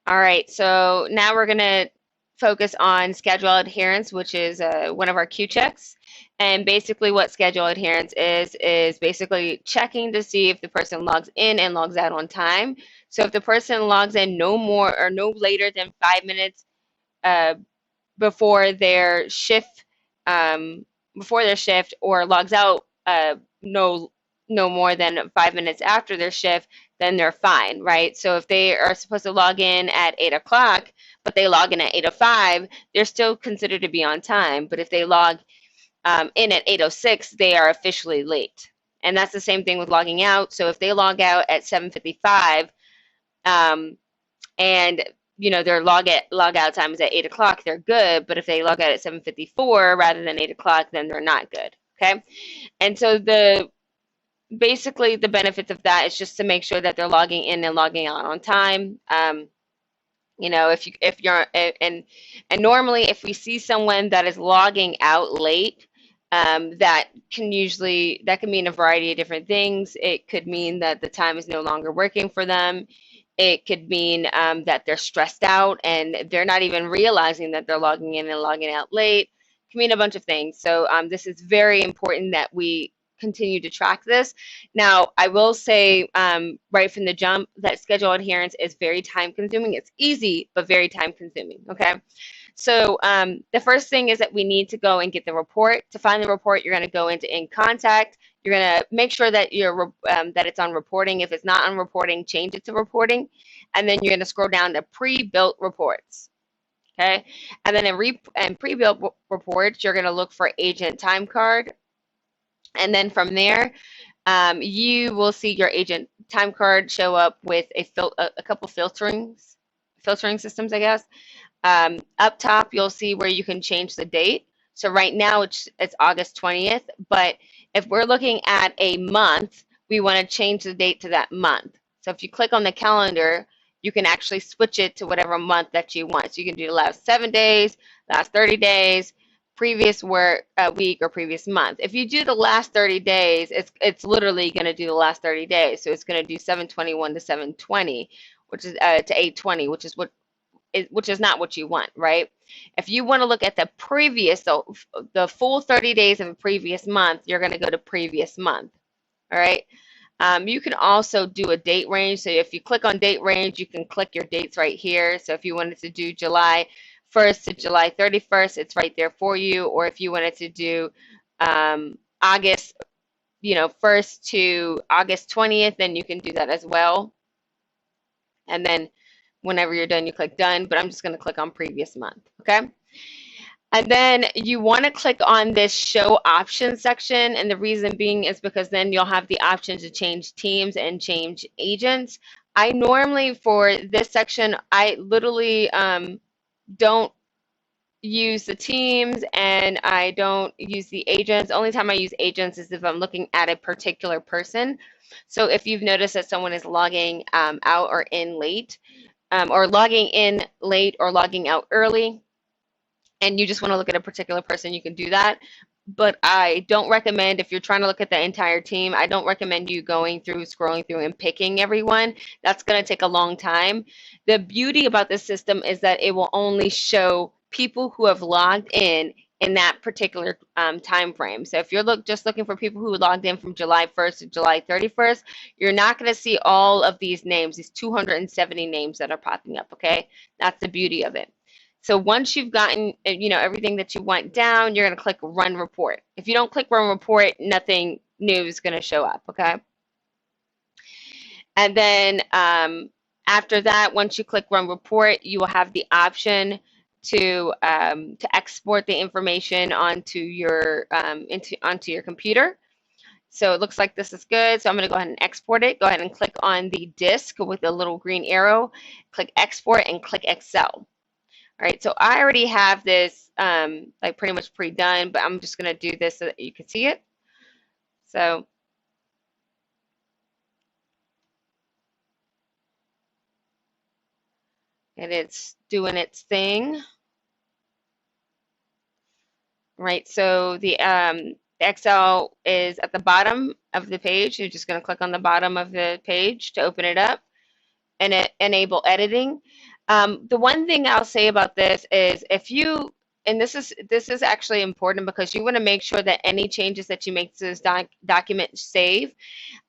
All right, so now we're going to focus on schedule adherence, which is one of our Q checks. And basically, what schedule adherence is basically checking to see if the person logs in and logs out on time. So if the person logs in no more or no later than 5 minutes uh, before their shift, um, or logs out no more than 5 minutes after their shift, then they're fine, right? So if they are supposed to log in at 8 o'clock, but they log in at 8:05, they're still considered to be on time. But if they log in at 8:06, they are officially late. And that's the same thing with logging out. So if they log out at 7:55, um, and their log out time is at 8 o'clock, they're good. But if they log out at 7:54 rather than 8 o'clock, then they're not good. Okay, and so basically the benefits of that is just to make sure that they're logging in and logging out on time. If you're and normally if we see someone that is logging out late, that can mean a variety of different things. It could mean that the time is no longer working for them. It could mean that they're stressed out and they're not even realizing that they're logging in and logging out late. It can mean a bunch of things. So this is very important that we continue to track this. Now, I will say right from the jump that schedule adherence is very time consuming. It's easy, but very time consuming. Okay. So the first thing is that we need to go and get the report. To find the report, you're going to go into In Contact. You're going to make sure that that it's on reporting. If it's not on reporting, change it to reporting, and then you're going to scroll down to pre-built reports. Okay, and then in pre-built reports, you're going to look for agent time card, and then from there, you will see your agent time card show up with a couple filtering systems, I guess. Up top, you'll see where you can change the date. So right now it's August 20th, but if we're looking at a month, we want to change the date to that month. So if you click on the calendar, you can actually switch it to whatever month that you want. So you can do the last 7 days, last 30 days, previous week, or previous month. If you do the last 30 days, it's literally going to do the last 30 days. So it's going to do 7/21 to 7/20, which is to 8/20, which is not what you want, right? If you want to look at so the full 30 days of a previous month, you're going to go to previous month, all right? You can also do a date range. So if you click on date range, you can click your dates right here. So if you wanted to do July 1st to July 31st, it's right there for you. Or if you wanted to do August, 1st to August 20th, then you can do that as well. And then whenever you're done, you click done, but I'm just going to click on previous month, okay? And then you want to click on this show options section, and the reason being is because then you'll have the option to change teams and change agents. I normally, for this section, I literally don't use the teams and I don't use the agents. Only time I use agents is if I'm looking at a particular person. So if you've noticed that someone is logging out or in late, or logging in late or logging out early, and you just want to look at a particular person, you can do that. But I don't recommend, if you're trying to look at the entire team, I don't recommend you scrolling through and picking everyone. That's going to take a long time. The beauty about this system is that it will only show people who have logged in that particular time frame. So if you're just looking for people who logged in from July 1st to July 31st, you're not going to see all of these names, these 270 names that are popping up, okay? That's the beauty of it. So once you've gotten, everything that you want down, you're going to click Run Report. If you don't click Run Report, nothing new is going to show up, okay? And then after that, once you click Run Report, you will have the option to export the information onto your computer. So it looks like this is good. So I'm going to go ahead and export it. Go ahead and click on the disk with the little green arrow. Click Export and click Excel. All right, so I already have this like pretty much pre-done, but I'm just going to do this so that you can see it. So and it's doing its thing. Right, so the Excel is at the bottom of the page. You're just going to click on the bottom of the page to open it up and enable editing. The one thing I'll say about this is if you, and this is actually important because you want to make sure that any changes that you make to this document save.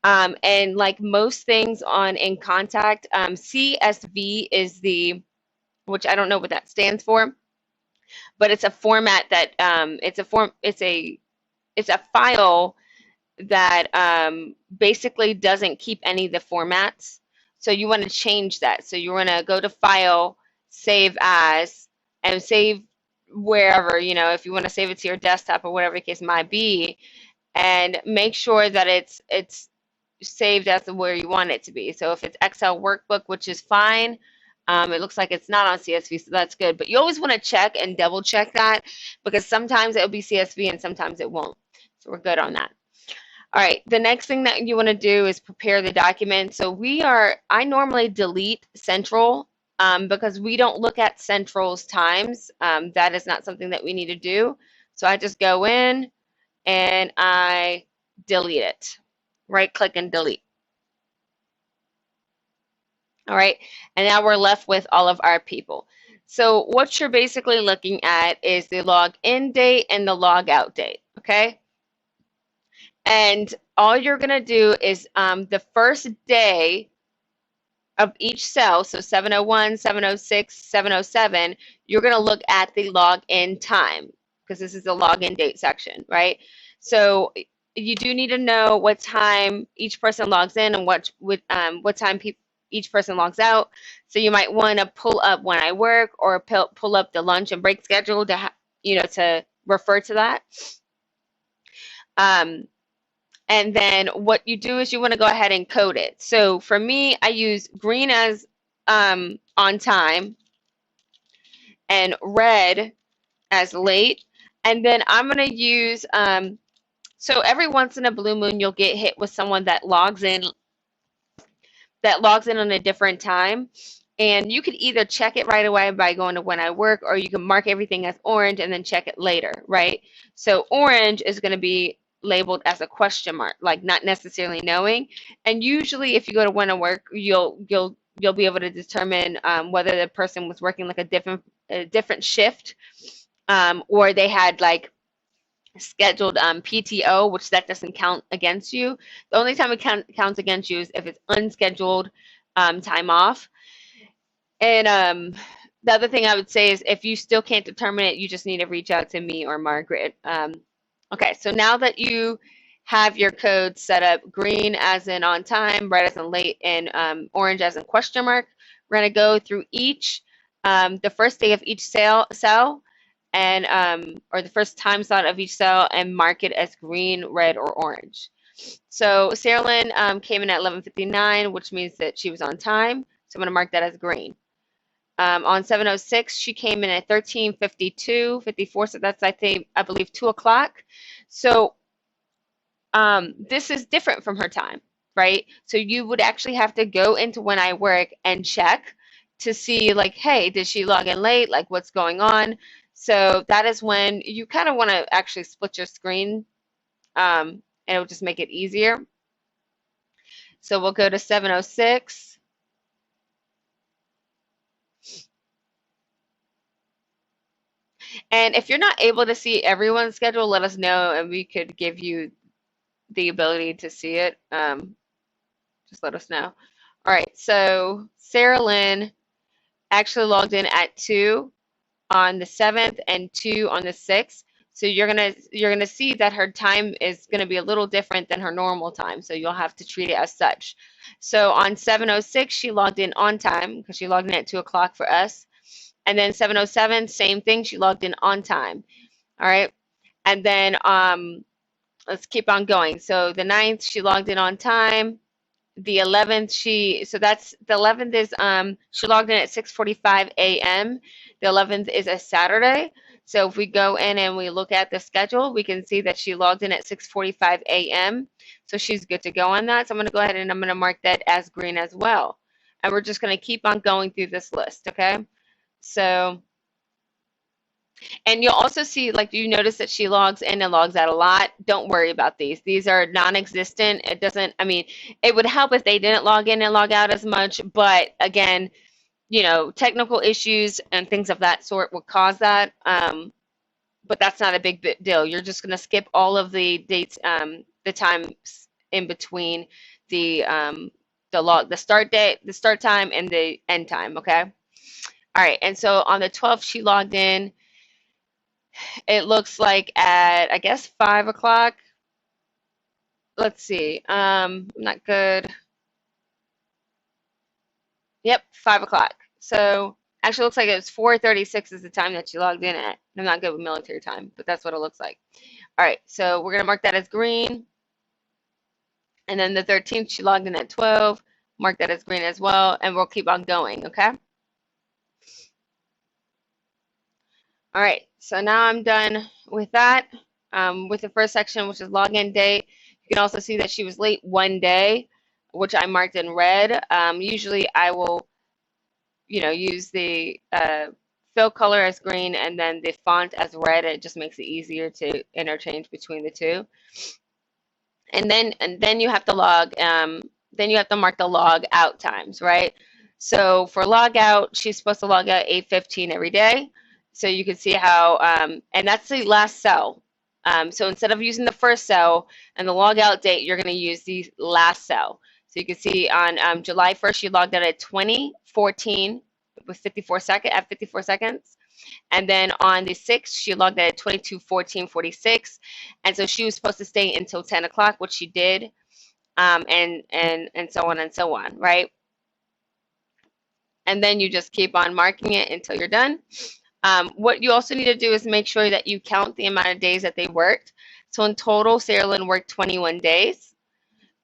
And like most things on in contact, CSV is the, which I don't know what that stands for, but it's a format that it's a file that basically doesn't keep any of the formats. So you want to change that. So you want to go to File, Save As, and save wherever, if you want to save it to your desktop or whatever the case might be, and make sure that it's saved as where you want it to be. So if it's Excel workbook, which is fine, it looks like it's not on CSV, so that's good. But you always want to check and double check that because sometimes it'll be CSV and sometimes it won't. So we're good on that. All right, the next thing that you want to do is prepare the document. So I normally delete Central because we don't look at Central's times. That is not something that we need to do. So I just go in and I delete it. Right click and delete. All right, and now we're left with all of our people. So what you're basically looking at is the log in date and the log out date, okay? And all you're going to do is the first day of each cell, so 701, 706, 707, you're going to look at the login time because this is the login date section, right? So you do need to know what time each person logs in and what time each person logs out. So you might want to pull up when I work or pull up the lunch and break schedule to to refer to that. And then what you do is you want to go ahead and code it. So for me, I use green as on time and red as late. And then I'm going to use, so every once in a blue moon, you'll get hit with someone that logs in on a different time. And you could either check it right away by going to when I work, or you can mark everything as orange and then check it later, right? So orange is going to be labeled as a question mark, like not necessarily knowing. And usually, if you go to when I work, you'll be able to determine whether the person was working like a different shift, or they had like scheduled PTO, which that doesn't count against you. The only time it counts against you is if it's unscheduled time off. And the other thing I would say is if you still can't determine it, you just need to reach out to me or Margaret. Okay, so now that you have your code set up, green as in on time, red as in late, and orange as in question mark, we're going to go through the first day of each cell and or the first time slot of each cell and mark it as green, red, or orange. So Sarah Lynn came in at 11:59, which means that she was on time. So I'm going to mark that as green. On 706, she came in at 13:52, 54. So that's, I believe, 2 o'clock. So this is different from her time, right? So you would actually have to go into when I work and check to see, like, hey, did she log in late? Like, what's going on? So that is when you kind of want to actually split your screen, and it'll just make it easier. So we'll go to 706. And if you're not able to see everyone's schedule, let us know and we could give you the ability to see it. Just let us know. All right, so Sarah Lynn actually logged in at 2 on the 7th and 2 on the 6th. So you're gonna see that her time is gonna be a little different than her normal time. So you'll have to treat it as such. So on 706, she logged in on time because she logged in at 2 o'clock for us. And then 707, same thing, she logged in on time. All right. And then let's keep on going. So the 9th, she logged in on time. The 11th, the 11th is she logged in at 6:45 a.m. The 11th is a Saturday. So if we go in and we look at the schedule, we can see that she logged in at 6:45 a.m. So she's good to go on that. So I'm going to go ahead and I'm going to mark that as green as well. And we're just going to keep on going through this list, okay? So, and you'll also see, like, you notice that she logs in and logs out a lot. Don't worry about these. These are non-existent. It doesn't, I mean, it would help if they didn't log in and log out as much, but again, technical issues and things of that sort would cause that. But that's not a big deal. You're just going to skip all of the dates, the times in between the start date, the start time, and the end time. Okay. All right. And so on the 12th, she logged in. It looks like at, I guess, 5 o'clock. Let's see. Not good. Yep, 5 o'clock. So actually, it looks like it was 4:36 is the time that she logged in at. I'm not good with military time, but that's what it looks like. All right, so we're gonna mark that as green. And then the 13th, she logged in at 12. Mark that as green as well, and we'll keep on going, okay? All right, so now I'm done with that. With the first section, which is login date. You can also see that she was late one day, which I marked in red. Usually I will, use the fill color as green and then the font as red. It just makes it easier to interchange between the two. And then you have to mark the log out times, right? So for log out, she's supposed to log out 8:15 every day. So you can see how, and that's the last cell. So instead of using the first cell and the log out date, you're going to use the last cell. So you can see on July 1st, she logged out at 20:14 with 54 seconds. And then on the 6th, she logged out at 22:14:46. And so she was supposed to stay until 10 o'clock, which she did, and so on, right? And then you just keep on marking it until you're done. What you also need to do is make sure that you count the amount of days that they worked. So in total, Sarah Lynn worked 21 days.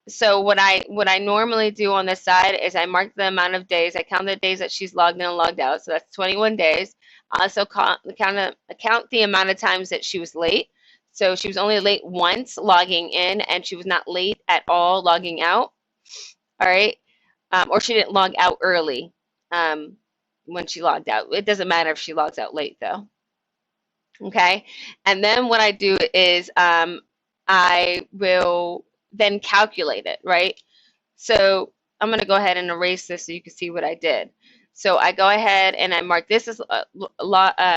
So what I normally do on this side is I mark the amount of days. I count the days that she's logged in and logged out. So that's 21 days. I also count the amount of times that she was late. So she was only late once logging in, and she was not late at all logging out. All right. Or she didn't log out early when she logged out. It doesn't matter if she logs out late, though. Okay. And then what I do is I will then calculate it, right? So I'm going to go ahead and erase this so you can see what I did. So I go ahead and I mark this as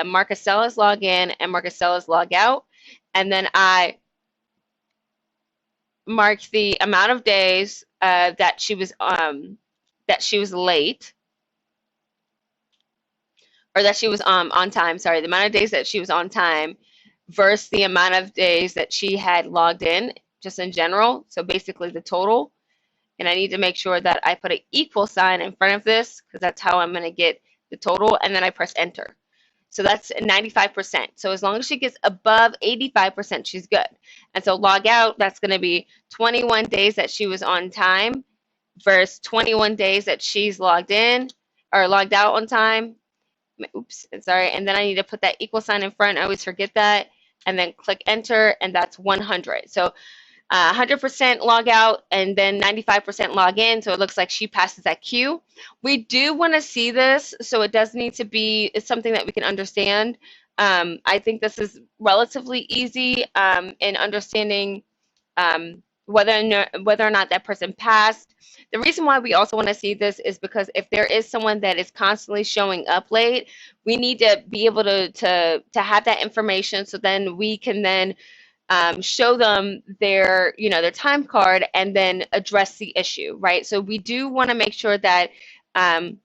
mark a cell as log in and mark a cell as log out. And then I mark the amount of days that she was late, or that she was on time. Sorry, the amount of days that she was on time versus the amount of days that she had logged in, just in general. So basically the total. And I need to make sure that I put an equal sign in front of this because that's how I'm going to get the total. And then I press enter. So that's 95%. So as long as she gets above 85%, she's good. And so log out, that's going to be 21 days that she was on time versus 21 days that she's logged in or logged out on time. Oops, sorry. And then I need to put that equal sign in front. I always forget that. And then click enter, and that's 100. So 100% log out and then 95% log in. So it looks like she passes that queue. We do want to see this, so it does need to be, it's something that we can understand. I think this is relatively easy in understanding whether or not that person passed. The reason why we also want to see this is because if there is someone that is constantly showing up late, we need to be able to have that information, so then we can then show them their time card and then address the issue, right? So we do want to make sure that even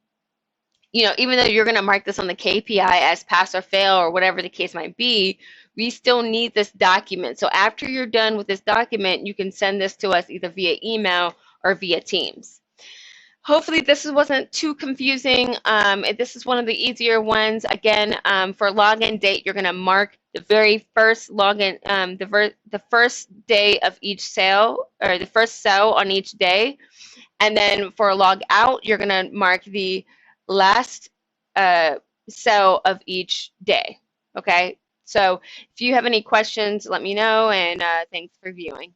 though you're going to mark this on the KPI as pass or fail or whatever the case might be, we still need this document. So after you're done with this document, you can send this to us either via email or via Teams. Hopefully this wasn't too confusing. This is one of the easier ones. Again, for login date, you're going to mark the very first login, the first day of each cell, or the first cell on each day. And then for log out, you're going to mark the last cell of each day. Okay? So if you have any questions, let me know, and thanks for viewing.